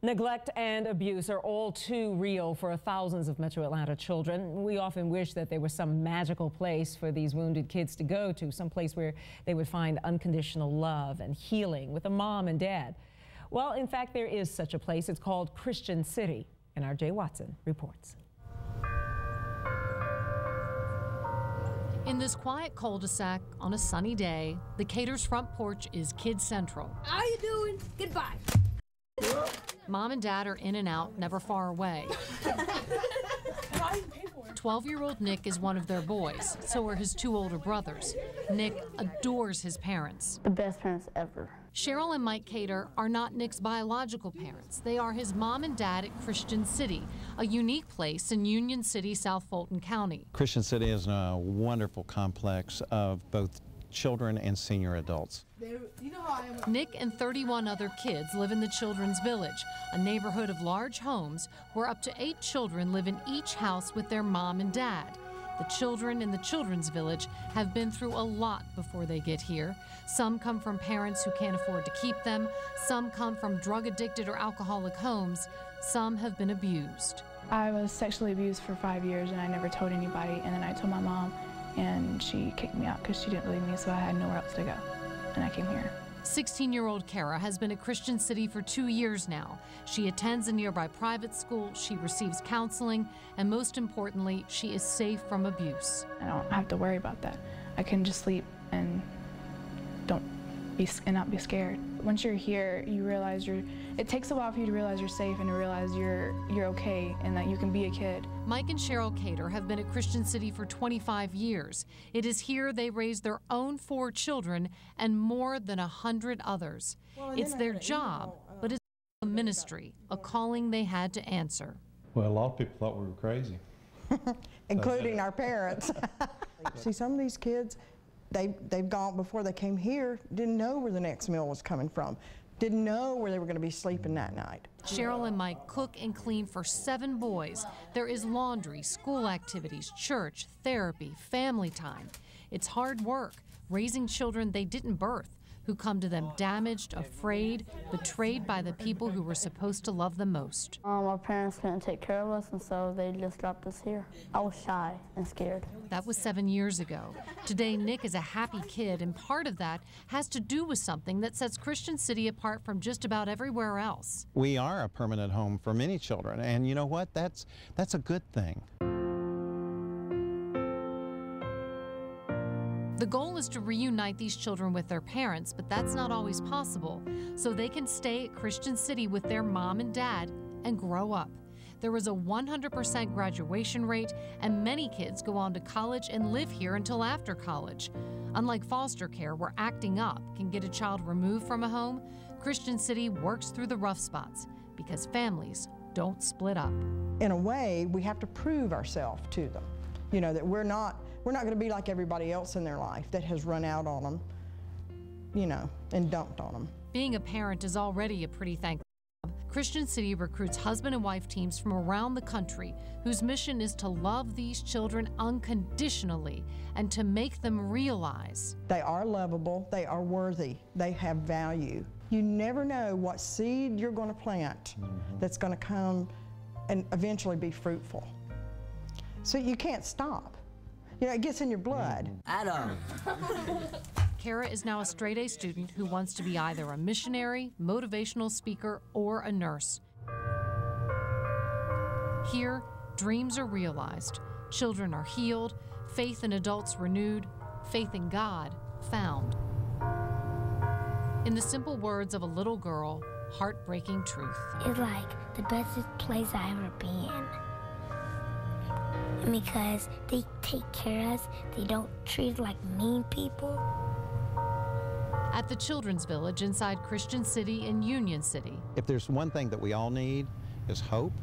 Neglect and abuse are all too real for thousands of Metro Atlanta children. We often wish that there was some magical place for these wounded kids to go to, some place where they would find unconditional love and healing with a mom and dad. Well, in fact, there is such a place. It's called Christian City, and our Jay Watson reports. In this quiet cul-de-sac on a sunny day, the Cater's front porch is Kid Central. How you doing? Goodbye. Mom and Dad are in and out, never far away. 12-year-old Nick is one of their boys. So are his two older brothers. Nick adores his parents. The best parents ever. Cheryl and Mike Cater are not Nick's biological parents. They are his mom and dad at Christian City, a unique place in Union City, South Fulton County. Christian City is a wonderful complex of both children and senior adults. Nick and 31 other kids live in the Children's Village, a neighborhood of large homes where up to 8 children live in each house with their mom and dad. The children in the Children's Village have been through a lot before they get here. Some come from parents who can't afford to keep them. Some come from drug-addicted or alcoholic homes. Some have been abused. I was sexually abused for 5 years and I never told anybody, and then I told my mom and she kicked me out because she didn't believe me, so I had nowhere else to go, and I came here. 16-year-old Kara has been at Christian City for 2 years now. She attends a nearby private school, she receives counseling, and most importantly, she is safe from abuse. I don't have to worry about that. I can just sleep and not be scared. Once you're here, you realize it takes a while for you to realize you're safe and to realize you're okay and that you can be a kid. Mike and Cheryl Cater have been at Christian City for 25 years. It is here they raise their own 4 children and more than 100 others. It's their job, but it's a ministry, a calling they had to answer. Well, a lot of people thought we were crazy. Including our parents. See, some of these kids, they've gone, before they came here, didn't know where the next meal was coming from, didn't know where they were going to be sleeping that night. Cheryl and Mike cook and clean for 7 boys. There is laundry, school activities, church, therapy, family time. It's hard work, raising children they didn't birth, who come to them damaged, afraid, betrayed by the people who were supposed to love them most. Our parents couldn't take care of us, and so they just dropped us here. I was shy and scared. That was 7 years ago. Today, Nick is a happy kid, and part of that has to do with something that sets Christian City apart from just about everywhere else. We are a permanent home for many children, and you know what? That's a good thing. The goal is to reunite these children with their parents, but that's not always possible. So they can stay at Christian City with their mom and dad and grow up. There is a 100% graduation rate, and many kids go on to college and live here until after college. Unlike foster care, where acting up can get a child removed from a home, Christian City works through the rough spots because families don't split up. In a way, we have to prove ourselves to them. You know, that we're not going to be like everybody else in their life that has run out on them, you know, and dumped on them. Being a parent is already a pretty thankless job. Christian City recruits husband and wife teams from around the country whose mission is to love these children unconditionally and to make them realize they are lovable, they are worthy, they have value. You never know what seed you're going to plant that's going to come and eventually be fruitful. So you can't stop. You know, it gets in your blood. Adam. Kara is now a straight-A student who wants to be either a missionary, motivational speaker, or a nurse. Here, dreams are realized, children are healed, faith in adults renewed, faith in God found. In the simple words of a little girl, heartbreaking truth. It's like the best place I've ever been. Because they take care of us, they don't treat us like mean people. At the Children's Village inside Christian City in Union City. If there's one thing that we all need, is hope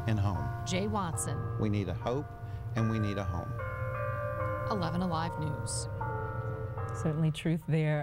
and home. Jay Watson. We need a hope and we need a home. 11 Alive News. Certainly truth there.